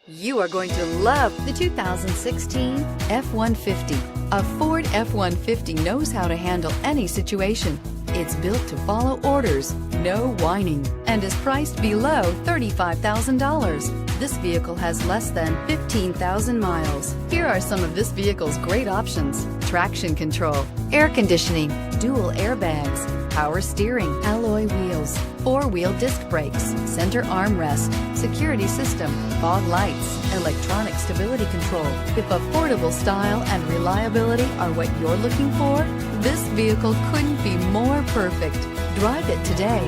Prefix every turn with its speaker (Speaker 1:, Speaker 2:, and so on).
Speaker 1: You are going to love the 2016 F-150. A Ford F-150 knows how to handle any situation. It's built to follow orders, no whining, and is priced below $35,000. This vehicle has less than 15,000 miles. Here are some of this vehicle's great options: traction control, air conditioning, dual airbags, power steering, alloy wheels, four-wheel disc brakes, center armrest, security system, fog lights, electronic stability control. If affordable style and reliability are what you're looking for, this vehicle couldn't be more perfect. Drive it today.